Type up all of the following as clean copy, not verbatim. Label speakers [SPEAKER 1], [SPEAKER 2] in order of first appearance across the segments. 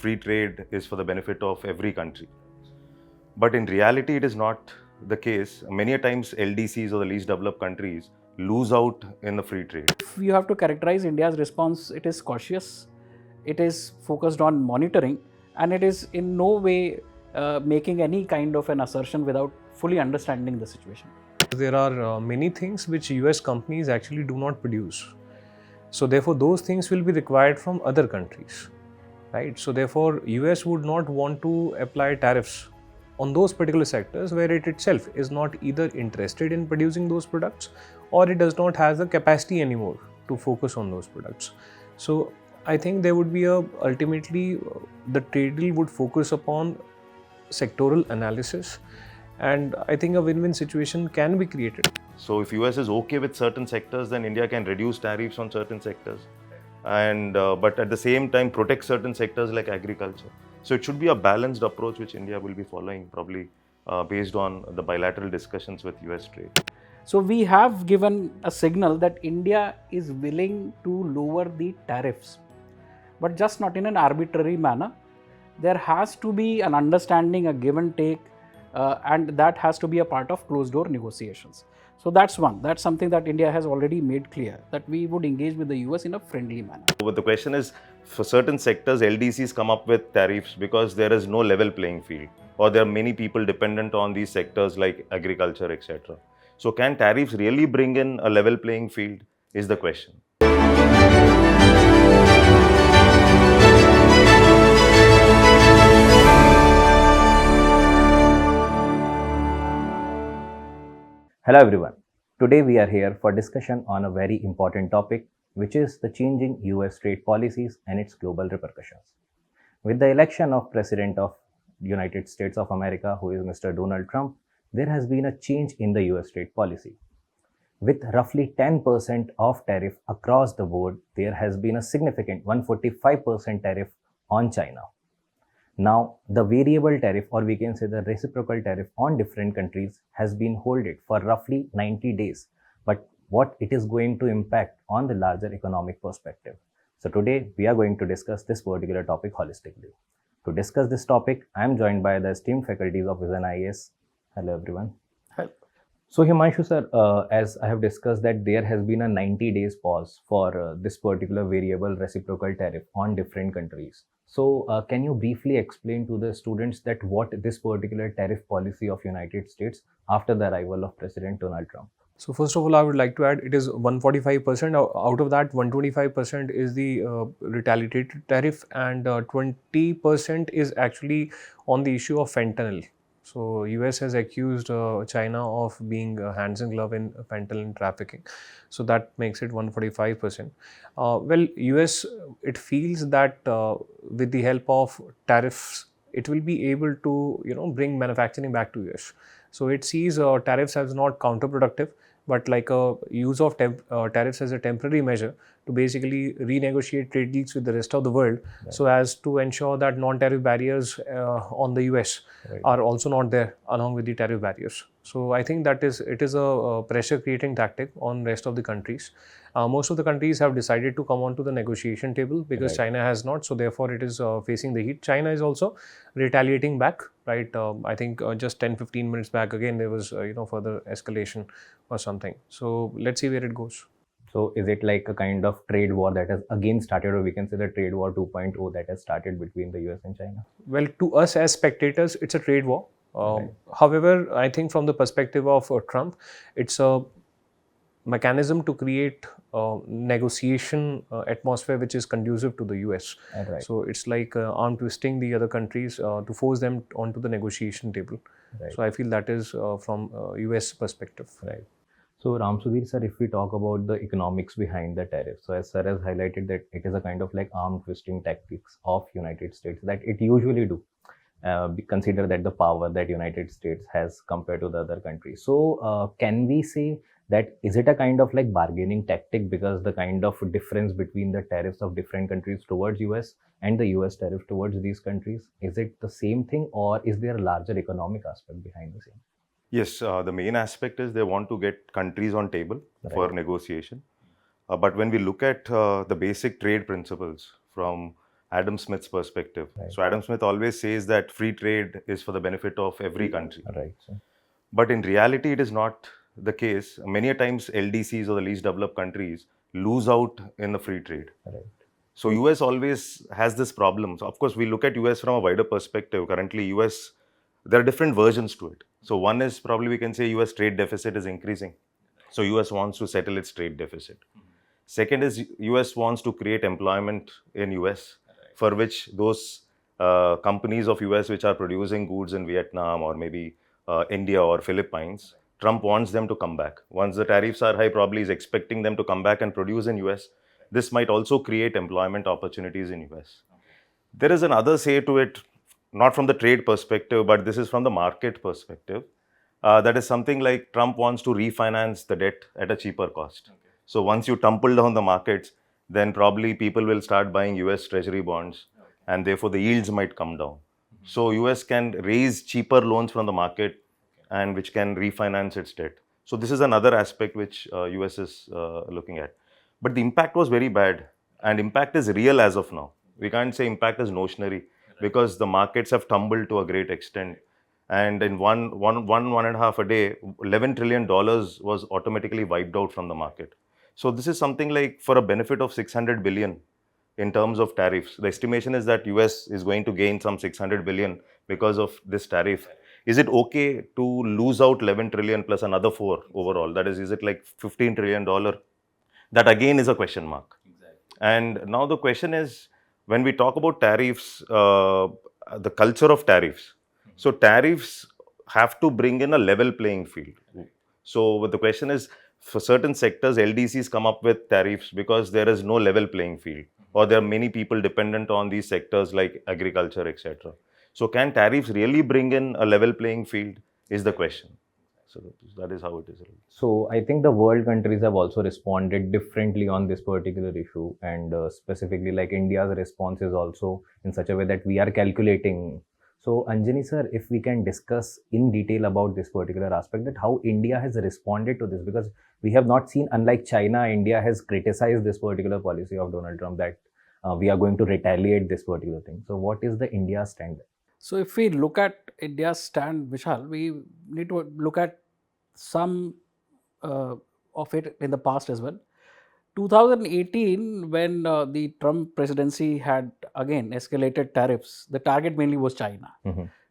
[SPEAKER 1] free trade is for the benefit of every country. But in reality, it is not the case. Many a times, LDCs or the least developed countries lose out in the free trade.
[SPEAKER 2] If you have to characterize India's response, it is cautious, it is focused on monitoring, and it is in no way making any kind of an assertion without fully understanding the situation.
[SPEAKER 3] There are many things which US companies actually do not produce. So therefore, those things will be required from other countries, right? So therefore, US would not want to apply tariffs on those particular sectors where it itself is not either interested in producing those products or it does not have the capacity anymore to focus on those products. So I think there would be ultimately the trade deal would focus upon sectoral analysis, and I think a win-win situation can be created.
[SPEAKER 1] So if US is okay with certain sectors, then India can reduce tariffs on certain sectors, and but at the same time protect certain sectors like agriculture. So it should be a balanced approach which India will be following, probably based on the bilateral discussions with US trade.
[SPEAKER 2] So we have given a signal that India is willing to lower the tariffs, but just not in an arbitrary manner. There has to be an understanding, a give and take, and that has to be a part of closed door negotiations. So that's one. That's something that India has already made clear, that we would engage with the US in a friendly manner.
[SPEAKER 1] But the question is, for certain sectors, LDCs come up with tariffs because there is no level playing field, or there are many people dependent on these sectors like agriculture, etc. So can tariffs really bring in a level playing field is the question.
[SPEAKER 4] Hello everyone. Today we are here for discussion on a very important topic, which is the changing US trade policies and its global repercussions. With the election of President of United States of America, who is Mr. Donald Trump, there has been a change in the US trade policy. With roughly 10% of tariff across the board, there has been a significant 145% tariff on China. Now, the variable tariff, or we can say the reciprocal tariff on different countries, has been holded for roughly 90 days. But what it is going to impact on the larger economic perspective. So today we are going to discuss this particular topic holistically. To discuss this topic, I am joined by the esteemed faculties of VisionIAS. Hello everyone.
[SPEAKER 2] Hello.
[SPEAKER 4] So Himanshu sir, as I have discussed that there has been a 90 days pause for this particular variable reciprocal tariff on different countries. So can you briefly explain to the students that what this particular tariff policy of United States after the arrival of President Donald Trump?
[SPEAKER 3] So first of all, I would like to add it is 145%. Out of that, 125% is the retaliated tariff, and 20% is actually on the issue of fentanyl. So US has accused China of being hands in glove in fentanyl trafficking. So that makes it 145%. Well, US, it feels that with the help of tariffs, it will be able to bring manufacturing back to US. So it sees tariffs as not counterproductive, but like a use of tariffs as a temporary measure to basically renegotiate trade deals with the rest of the world, right, so as to ensure that non-tariff barriers on the US right are also not there along with the tariff barriers. So I think that it is a pressure creating tactic on rest of the countries. Most of the countries have decided to come onto the negotiation table because right, China has not, so therefore it is facing the heat. China is also retaliating back, right? I think just 10-15 minutes back again there was further escalation or something. So let's see where it goes.
[SPEAKER 4] So is it like a kind of trade war that has again started, or we can say the trade war 2.0 that has started between the US and China?
[SPEAKER 3] Well, to us as spectators, it's a trade war. Right. However, I think from the perspective of Trump, it's a mechanism to create negotiation atmosphere which is conducive to the US. Right. So it's like arm twisting the other countries to force them onto the negotiation table. Right. So I feel that is from US perspective.
[SPEAKER 4] Right. So Ramsudhir sir, if we talk about the economics behind the tariff, so as sir has highlighted that it is a kind of like arm twisting tactics of United States that it usually do. Consider that the power that United States has compared to the other countries. So can we say that is it a kind of like bargaining tactic, because the kind of difference between the tariffs of different countries towards US and the US tariff towards these countries, is it the same thing, or is there a larger economic aspect behind the same?
[SPEAKER 1] Yes, the main aspect is they want to get countries on table right for negotiation. But when we look at the basic trade principles from Adam Smith's perspective.
[SPEAKER 4] Right.
[SPEAKER 1] So Adam Smith always says that free trade is for the benefit of every country.
[SPEAKER 4] Right. So,
[SPEAKER 1] But in reality, it is not the case. Many a times, LDCs or the least developed countries lose out in the free trade.
[SPEAKER 4] right.
[SPEAKER 1] So US always has this problem. So of course, we look at US from a wider perspective. Currently, US, there are different versions to it. So one is probably we can say US trade deficit is increasing. So US wants to settle its trade deficit. Second is US wants to create employment in US, for which those companies of US which are producing goods in Vietnam or maybe India or Philippines, Trump wants them to come back. Once the tariffs are high, probably is expecting them to come back and produce in US. This might also create employment opportunities in US. There is another say to it, not from the trade perspective, but this is from the market perspective. That is something like Trump wants to refinance the debt at a cheaper cost. So once you tumble down the markets, then probably people will start buying US Treasury bonds, and therefore the yields might come down. So US can raise cheaper loans from the market, and which can refinance its debt. So this is another aspect which US is looking at. But the impact was very bad, and impact is real as of now. We can't say impact is notionary because the markets have tumbled to a great extent. And in one and a half a day, $11 trillion was automatically wiped out from the market. So this is something like for a benefit of 600 billion in terms of tariffs. The estimation is that US is going to gain some 600 billion because of this tariff. Is it okay to lose out 11 trillion plus another 4 overall? That is it like $15 trillion? That again is a question mark. And now the question is, when we talk about tariffs, the culture of tariffs. So tariffs have to bring in a level playing field. So the question is, for certain sectors, LDCs come up with tariffs because there is no level playing field, or there are many people dependent on these sectors like agriculture, etc. So can tariffs really bring in a level playing field is the question. So that is how it is.
[SPEAKER 4] So I think the world countries have also responded differently on this particular issue, and specifically like India's response is also in such a way that we are calculating. So Anjani sir, if we can discuss in detail about this particular aspect, that how India has responded to this, because we have not seen, unlike China, India has criticized this particular policy of Donald Trump that we are going to retaliate this particular thing. So what is the India stand?
[SPEAKER 2] So if we look at India's stand, Vishal, we need to look at some of it in the past as well. 2018, when the Trump presidency had again escalated tariffs, the target mainly was China.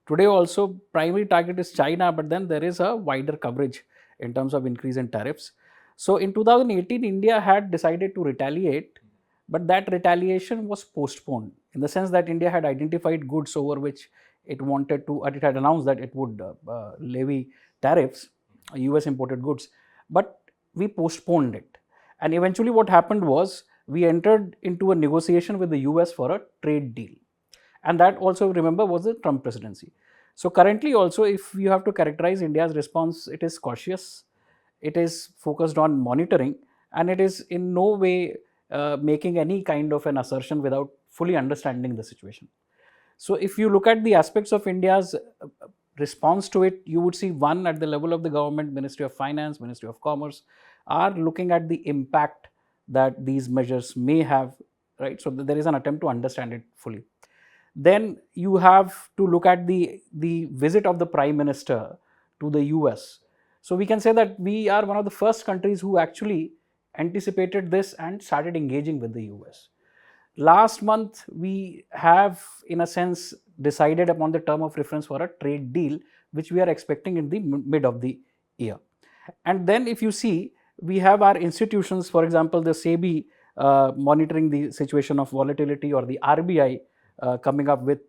[SPEAKER 2] Today also, primary target is China, but then there is a wider coverage in terms of increase in tariffs. So in 2018, India had decided to retaliate, but that retaliation was postponed in the sense that India had identified goods over which it wanted to, it had announced that it would levy tariffs, US imported goods, but we postponed it. And eventually what happened was we entered into a negotiation with the US for a trade deal. And that also, remember, was the Trump presidency. So currently also, if you have to characterize India's response, it is cautious, it is focused on monitoring, and it is in no way making any kind of an assertion without fully understanding the situation. So if you look at the aspects of India's response to it, you would see one at the level of the government, Ministry of Finance, Ministry of Commerce, are looking at the impact that these measures may have, right? So there is an attempt to understand it fully. Then you have to look at the visit of the Prime Minister to the US. So we can say that we are one of the first countries who actually anticipated this and started engaging with the US. Last month, we have, in a sense, decided upon the term of reference for a trade deal, which we are expecting in the mid of the year. And then if you see, we have our institutions, for example, the SEBI monitoring the situation of volatility, or the RBI coming up with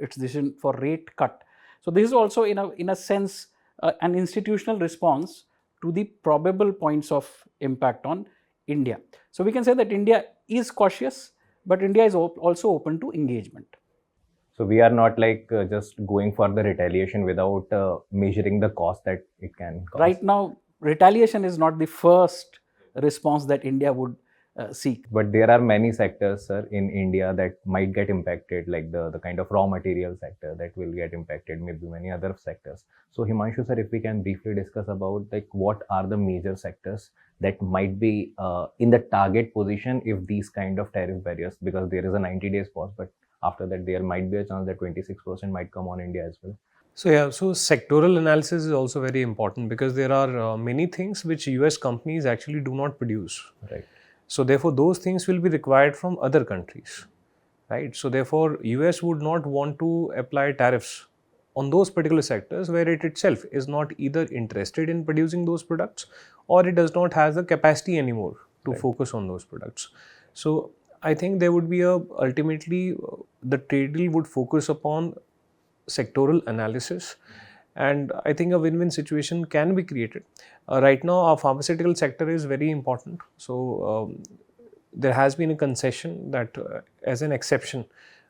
[SPEAKER 2] its decision for rate cut. So this is also in a sense an institutional response to the probable points of impact on India. So we can say that India is cautious, but India is also open to engagement.
[SPEAKER 4] So we are not like just going for the retaliation without measuring the cost that it can cause.
[SPEAKER 2] Right now, retaliation is not the first response that India would seek.
[SPEAKER 4] But there are many sectors, sir, in India that might get impacted, like the kind of raw material sector that will get impacted, maybe many other sectors. So Himanshu, sir, if we can briefly discuss about like what are the major sectors that might be in the target position if these kind of tariff barriers, because there is a 90 days pause, but after that there might be a chance that 26% might come on India as well.
[SPEAKER 3] So sectoral analysis is also very important because there are many things which US companies actually do not produce.
[SPEAKER 4] Right.
[SPEAKER 3] So therefore, those things will be required from other countries, right? So therefore, US would not want to apply tariffs on those particular sectors where it itself is not either interested in producing those products or it does not have the capacity anymore to
[SPEAKER 4] Right.
[SPEAKER 3] focus on those products. So I think there would be ultimately the trade deal would focus upon sectoral analysis, and I think a win-win situation can be created. Right now, our pharmaceutical sector is very important. So there has been a concession that, as an exception,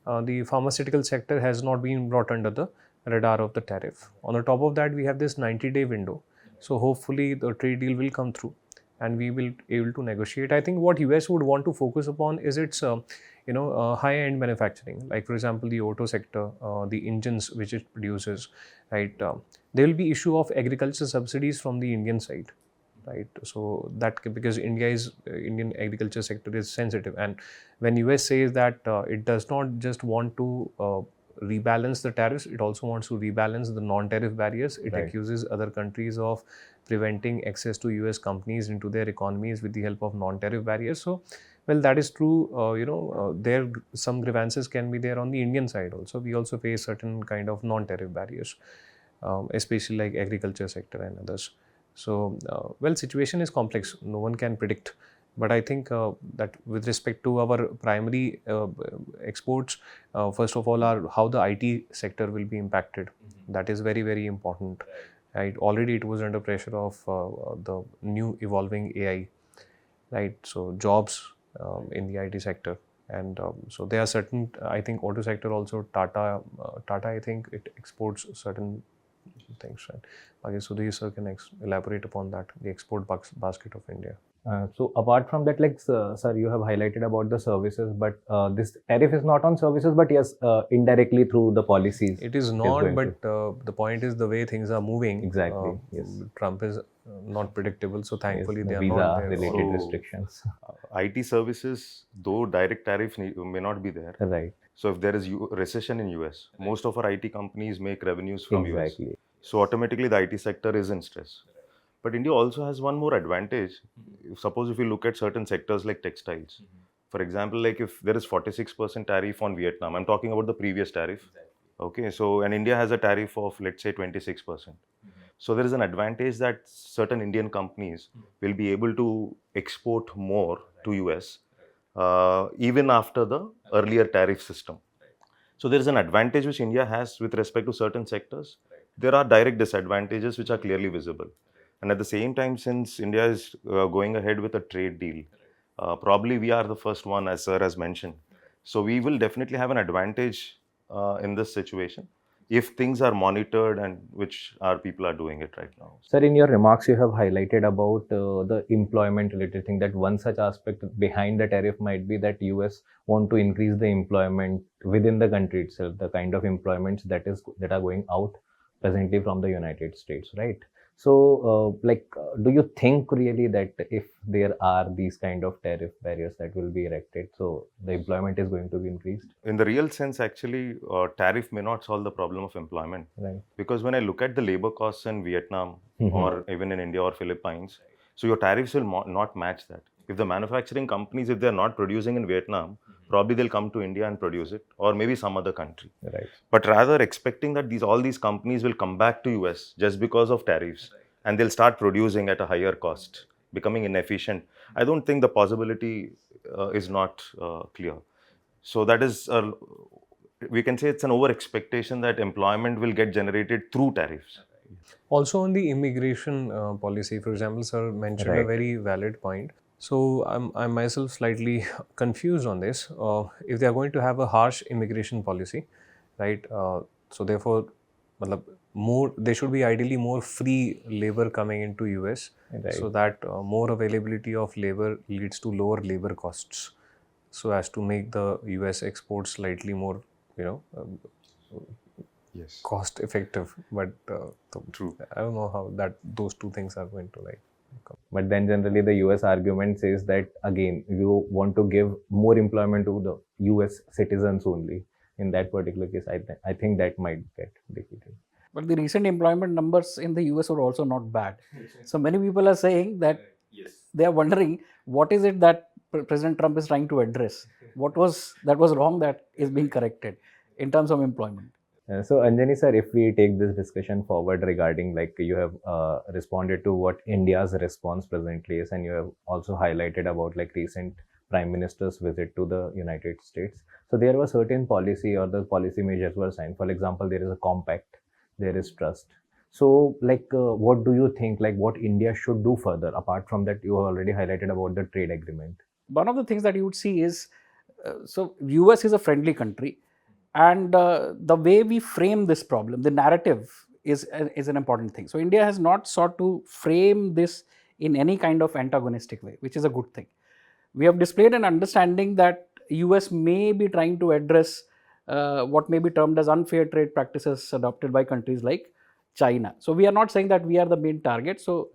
[SPEAKER 3] the pharmaceutical sector has not been brought under the radar of the tariff. On the top of that, we have this 90-day window. So hopefully, the trade deal will come through, and we will able to negotiate. I think what US would want to focus upon is its high-end manufacturing, like for example the auto sector, the engines which it produces, right? There will be issue of agriculture subsidies from the Indian side, right? So that because Indian agriculture sector is sensitive, and when US says that it does not just want to rebalance the tariffs, it also wants to rebalance the non-tariff barriers. It
[SPEAKER 4] Right.
[SPEAKER 3] accuses other countries of preventing access to US companies into their economies with the help of non-tariff barriers. So well, that is true. There some grievances can be there on the Indian side also. We also face certain kind of non-tariff barriers, especially like agriculture sector and others. So, well, situation is complex. No one can predict. But I think that with respect to our primary exports, first of all, are how the IT sector will be impacted. That is very, very important. Right? Already it was under pressure of the new evolving AI, right? So jobs in the IT sector, and so there are certain. I think auto sector also Tata. I think it exports certain things. Right? Okay, so these sir can elaborate upon that, the export basket of India.
[SPEAKER 4] So apart from that, like sir, you have highlighted about the services, but this tariff is not on services, but yes, indirectly through the policies.
[SPEAKER 3] It is not,
[SPEAKER 4] going
[SPEAKER 3] but the point is the way things are moving.
[SPEAKER 4] Exactly, yes.
[SPEAKER 3] Trump is not predictable, so thankfully
[SPEAKER 4] Yes,
[SPEAKER 3] they
[SPEAKER 4] the
[SPEAKER 3] are not there.
[SPEAKER 4] visa-related
[SPEAKER 1] So-
[SPEAKER 4] restrictions.
[SPEAKER 1] IT services, though direct tariffs may not be there.
[SPEAKER 4] Right.
[SPEAKER 1] So if there is recession in US, most of our IT companies make revenues from US.
[SPEAKER 4] Exactly.
[SPEAKER 1] So automatically the IT sector is in stress. But India also has one more advantage. Suppose if you look at certain sectors like textiles, for example, like if there is 46% tariff on Vietnam, I'm talking about the previous tariff. Okay, so and India has a tariff of let's say 26%. So there is an advantage that certain Indian companies will be able to export more to US even after the earlier tariff system. So there is an advantage which India has with respect to certain sectors. There are direct disadvantages which are clearly visible. And at the same time, since India is going ahead with a trade deal, probably we are the first one, as sir has mentioned. So we will definitely have an advantage in this situation if things are monitored, and which our people are doing it right now.
[SPEAKER 4] Sir, in your remarks, you have highlighted about the employment-related thing, that one such aspect behind the tariff might be that US want to increase the employment within the country itself, the kind of employments that are going out presently from the United States, right? So, do you think really that if there are these kind of tariff barriers that will be erected, so the employment is going to be increased?
[SPEAKER 1] In the real sense, actually, tariff may not solve the problem of employment.
[SPEAKER 4] Right.
[SPEAKER 1] Because when I look at the labor costs in Vietnam
[SPEAKER 4] Mhm.
[SPEAKER 1] or even in India or Philippines, so your tariffs will not match that. If the manufacturing companies, if they're not producing in Vietnam, probably they'll come to India and produce it, or maybe some other country.
[SPEAKER 4] Right.
[SPEAKER 1] But rather expecting that all these companies will come back to US just because of tariffs, and they'll start producing at a higher cost, becoming inefficient. I don't think the possibility is not clear. So that is, we can say it's an over expectation that employment will get generated through tariffs.
[SPEAKER 3] Also on the immigration policy, for example, sir mentioned a
[SPEAKER 4] Right.
[SPEAKER 3] very valid point. So I'm myself slightly confused on this. If they are going to have a harsh immigration policy, right? So therefore, matlab, more, there should be ideally more free labor coming into US,
[SPEAKER 4] Right.
[SPEAKER 3] so that more availability of labor leads to lower labor costs, so as to make the US exports slightly more,
[SPEAKER 1] Yes.
[SPEAKER 3] cost effective. But
[SPEAKER 1] True.
[SPEAKER 3] I don't know how those two things are going to come.
[SPEAKER 4] But then generally the US argument says that again you want to give more employment to the US citizens only. In that particular case, I think that might get defeated.
[SPEAKER 2] But the recent employment numbers in the US were also not bad. So many people are saying that they are wondering what is it that President Trump is trying to address. What was wrong that is being corrected in terms of employment.
[SPEAKER 4] So Anjani sir, if we take this discussion forward regarding, like, you have responded to what India's response presently is, and you have also highlighted about like recent Prime Minister's visit to the United States. So there was certain policy or the policy measures were signed. For example, there is a compact, there is trust. So like what do you think, like what India should do further apart from that? You already highlighted about the trade agreement.
[SPEAKER 2] One of the things that you would see is, so US is a friendly country, and the way we frame this problem, the narrative is an important thing. So India has not sought to frame this in any kind of antagonistic way, which is a good thing. We have displayed an understanding that US may be trying to address what may be termed as unfair trade practices adopted by countries like China. So we are not saying that we are the main target. So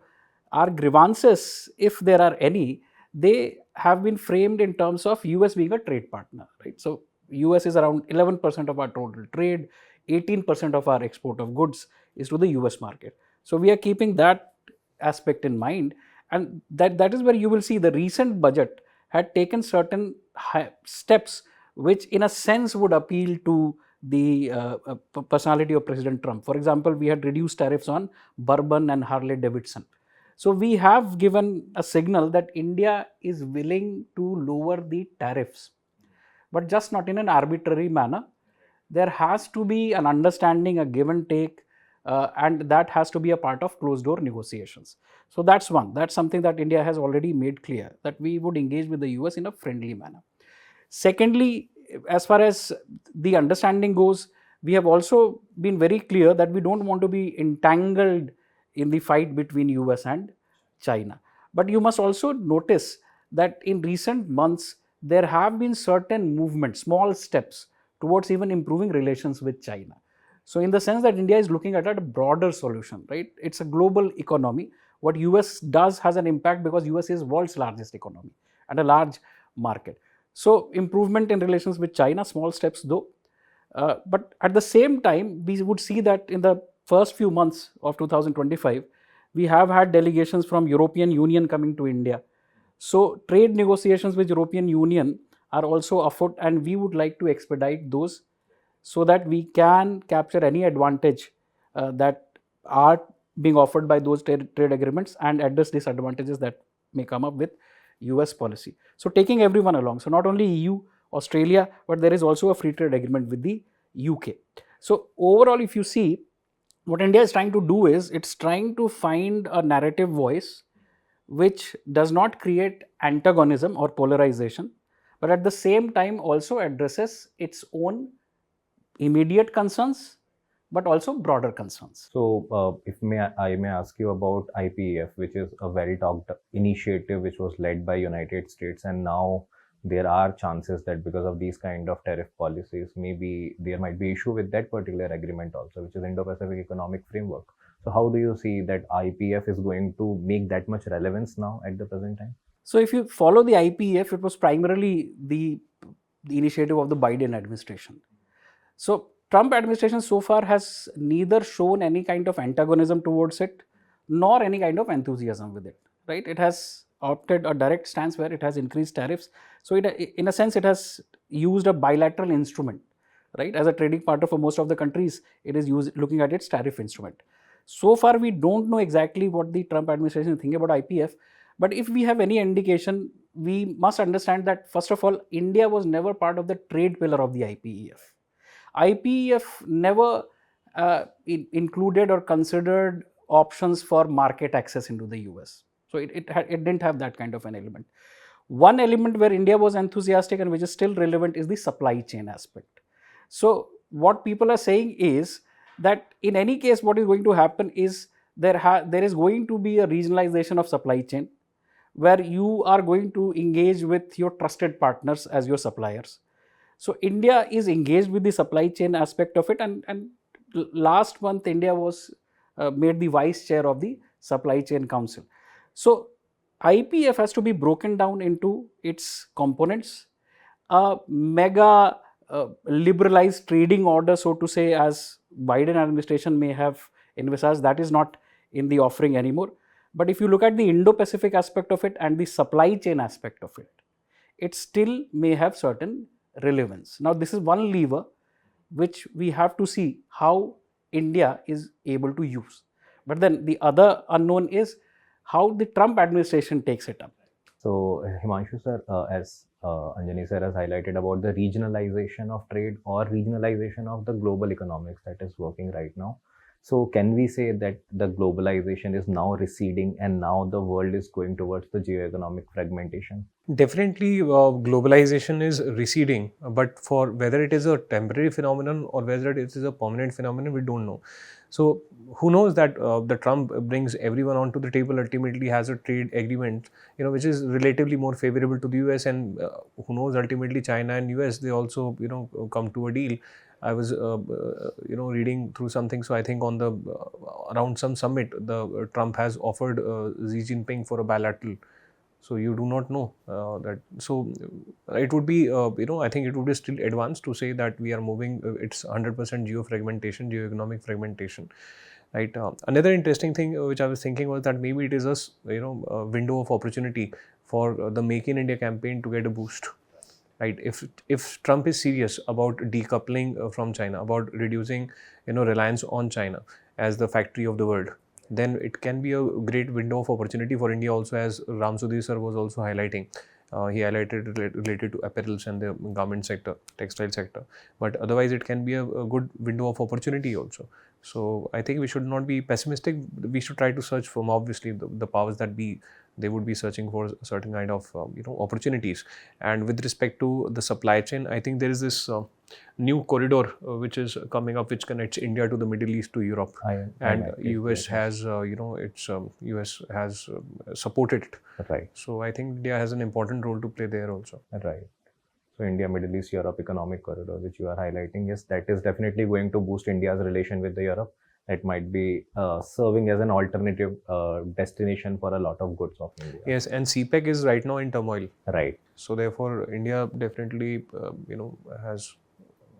[SPEAKER 2] our grievances, if there are any, they have been framed in terms of US being a trade partner, right? So US is around 11% of our total trade, 18% of our export of goods is to the US market. So we are keeping that aspect in mind, and that is where you will see the recent budget had taken certain steps which in a sense would appeal to the personality of President Trump. For example, we had reduced tariffs on bourbon and Harley Davidson. So we have given a signal that India is willing to lower the tariffs, but just not in an arbitrary manner. There has to be an understanding, a give and take, and that has to be a part of closed door negotiations. So that's one. That's something that India has already made clear, that we would engage with the US in a friendly manner. Secondly, as far as the understanding goes, we have also been very clear that we don't want to be entangled in the fight between US and China. But you must also notice that in recent months, there have been certain movements, small steps towards even improving relations with China. So in the sense that India is looking at a broader solution, right? It's a global economy. What US does has an impact because US is world's largest economy and a large market. So improvement in relations with China, small steps though. But at the same time, we would see that in the first few months of 2025, we have had delegations from European Union coming to India. So trade negotiations with European Union are also afoot, and we would like to expedite those so that we can capture any advantage that are being offered by those trade agreements and address disadvantages that may come up with US policy. So taking everyone along, so not only EU, Australia, but there is also a free trade agreement with the UK. So overall, if you see, what India is trying to do is it's trying to find a narrative voice which does not create antagonism or polarization, but at the same time also addresses its own immediate concerns, but also broader concerns.
[SPEAKER 4] So, if I may ask you about IPEF, which is a very talked initiative which was led by United States, and now there are chances that because of these kind of tariff policies, maybe there might be issue with that particular agreement also, which is Indo-Pacific Economic Framework. So how do you see that IPEF is going to make that much relevance now at the present time?
[SPEAKER 2] So if you follow the IPEF, it was primarily the initiative of the Biden administration. So Trump administration so far has neither shown any kind of antagonism towards it, nor any kind of enthusiasm with it, right? It has opted a direct stance where it has increased tariffs. So it, in a sense, it has used a bilateral instrument, right? As a trading partner for most of the countries, it is looking at its tariff instrument. So far, we don't know exactly what the Trump administration is thinking about IPF. But if we have any indication, we must understand that, first of all, India was never part of the trade pillar of the IPEF. IPEF never included or considered options for market access into the US. So it didn't have that kind of an element. One element where India was enthusiastic and which is still relevant is the supply chain aspect. So what people are saying is that in any case what is going to happen is there is going to be a regionalization of supply chain, where you are going to engage with your trusted partners as your suppliers. So India is engaged with the supply chain aspect of it, and last month India was made the vice chair of the supply chain council. So IPF has to be broken down into its components. A mega liberalized trading order, so to say, as Biden administration may have envisaged, that is not in the offering anymore. But if you look at the Indo-Pacific aspect of it and the supply chain aspect of it, it still may have certain relevance. Now, this is one lever which we have to see how India is able to use. But then the other unknown is how the Trump administration takes it up.
[SPEAKER 4] So, Himanshu sir, as Anjani sir has highlighted about the regionalization of trade or regionalization of the global economics that is working right now. So, can we say that the globalization is now receding and now the world is going towards the geoeconomic fragmentation?
[SPEAKER 3] Definitely, globalization is receding, but for whether it is a temporary phenomenon or whether it is a permanent phenomenon, we don't know. So, who knows that the Trump brings everyone onto the table, ultimately has a trade agreement, which is relatively more favorable to the US, and who knows, ultimately China and US, they also, come to a deal. I was, reading through something. So I think on the around some summit, the Trump has offered Xi Jinping for a bilateral. So you do not know that. So it would be, I think it would be still advanced to say that we are moving. It's 100% geo-fragmentation, geo-economic fragmentation, right? Another interesting thing which I was thinking was that maybe it is a window of opportunity for the Make in India campaign to get a boost. Right, if Trump is serious about decoupling from China, about reducing reliance on China as the factory of the world, then it can be a great window of opportunity for India also, as Ram Sudhir sir was also highlighting. He highlighted related to apparels and the garment sector, textile sector. But otherwise, it can be a good window of opportunity also. So I think we should not be pessimistic. We should try to search for, obviously, the powers that be. They would be searching for certain kind of opportunities. And with respect to the supply chain, I think there is this new corridor which is coming up, which connects India to the Middle East to Europe, and US has US has supported it.
[SPEAKER 4] Right.
[SPEAKER 3] So I think India has an important role to play there also.
[SPEAKER 4] Right. So India, Middle East, Europe economic corridor, which you are highlighting, yes, that is definitely going to boost India's relation with the Europe. It might be serving as an alternative destination for a lot of goods of India.
[SPEAKER 3] Yes, and CPEC is right now in turmoil.
[SPEAKER 4] Right.
[SPEAKER 3] So therefore, India definitely has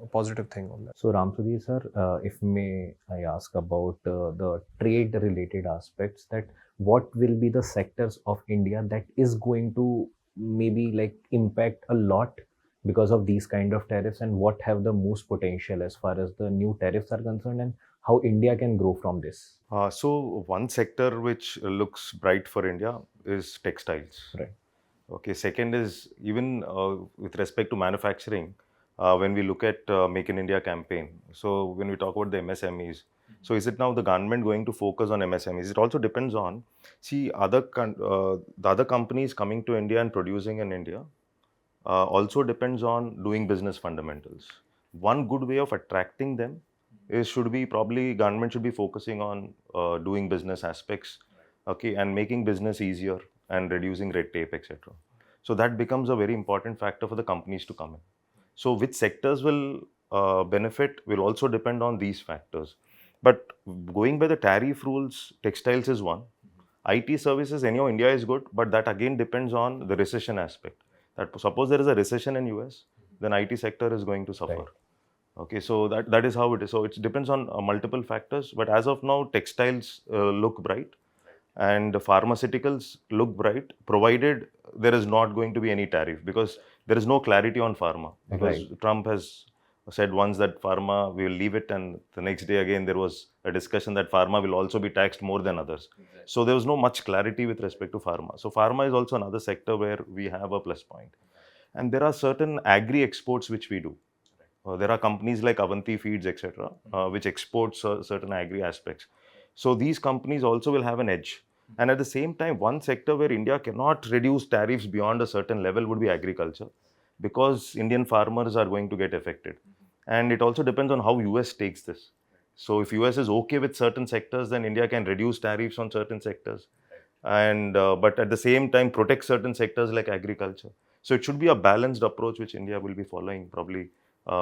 [SPEAKER 3] a positive thing on that.
[SPEAKER 4] So Ram Sudhir sir, if may I ask about the trade related aspects, that what will be the sectors of India that is going to maybe like impact a lot because of these kind of tariffs, and what have the most potential as far as the new tariffs are concerned, and how India can grow from this?
[SPEAKER 1] So one sector which looks bright for India is textiles.
[SPEAKER 4] Right.
[SPEAKER 1] Okay. Second is even with respect to manufacturing, when we look at Make in India campaign. So when we talk about the MSMEs, so is it now the government going to focus on MSMEs? It also depends on, see, the other companies coming to India and producing in India also depends on doing business fundamentals. One good way of attracting them is government should be focusing on doing business aspects, okay, and making business easier and reducing red tape, etc. So that becomes a very important factor for the companies to come in. So which sectors will benefit will also depend on these factors. But going by the tariff rules, textiles is one. IT services, anyhow, India is good, but that again depends on the recession aspect. That suppose there is a recession in US, then IT sector is going to suffer.
[SPEAKER 4] Right.
[SPEAKER 1] Okay, so that is how it is. So it depends on multiple factors, but as of now, textiles look bright and pharmaceuticals look bright, provided there is not going to be any tariff, because there is no clarity on pharma. Because
[SPEAKER 4] Right.
[SPEAKER 1] Trump has said once that pharma, we will leave it, and the next day again there was a discussion that pharma will also be taxed more than others. So there was no much clarity with respect to pharma. So pharma is also another sector where we have a plus point. And there are certain agri exports which we do. There are companies like Avanti Feeds, etc., which exports certain agri aspects. So these companies also will have an edge. And at the same time, one sector where India cannot reduce tariffs beyond a certain level would be agriculture, because Indian farmers are going to get affected. And it also depends on how US takes this. So if US is okay with certain sectors, then India can reduce tariffs on certain sectors, and but at the same time protect certain sectors like agriculture. So it should be a balanced approach which India will be following, probably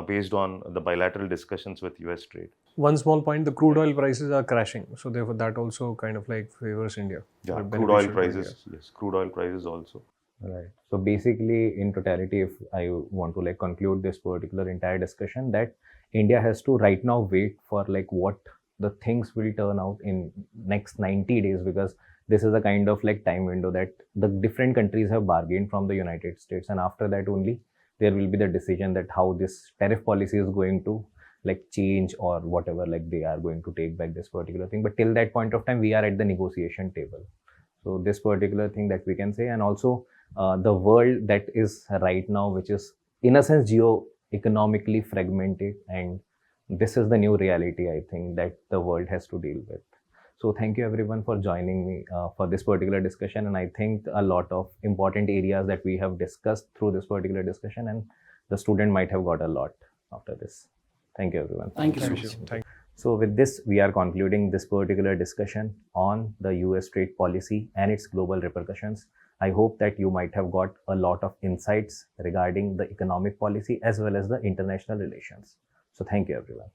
[SPEAKER 1] based on the bilateral discussions with US trade.
[SPEAKER 3] One small point: the crude oil prices are crashing, so therefore that also kind of like favors India.
[SPEAKER 1] Yeah,
[SPEAKER 3] or
[SPEAKER 1] crude oil
[SPEAKER 3] beneficial to India.
[SPEAKER 1] prices. Yes, crude oil prices also.
[SPEAKER 4] Right. So basically, in totality, if I want to like conclude this particular entire discussion, that India has to right now wait for like what the things will turn out in next 90 days, because this is a kind of like time window that the different countries have bargained from the United States, and after that only there will be the decision that how this tariff policy is going to like change or whatever, like they are going to take back this particular thing. But till that point of time, we are at the negotiation table. So this particular thing that we can say, and also the world that is right now, which is in a sense geo-economically fragmented, and this is the new reality, I think, that the world has to deal with. So thank you everyone for joining me for this particular discussion, and I think a lot of important areas that we have discussed through this particular discussion, and the student might have got a lot after this. Thank you everyone.
[SPEAKER 2] Thank you so
[SPEAKER 3] Thank
[SPEAKER 2] much.
[SPEAKER 3] you. Thank
[SPEAKER 4] So with this, we are concluding this particular discussion on the US trade policy and its global repercussions. I hope that you might have got a lot of insights regarding the economic policy as well as the international relations. So thank you everyone.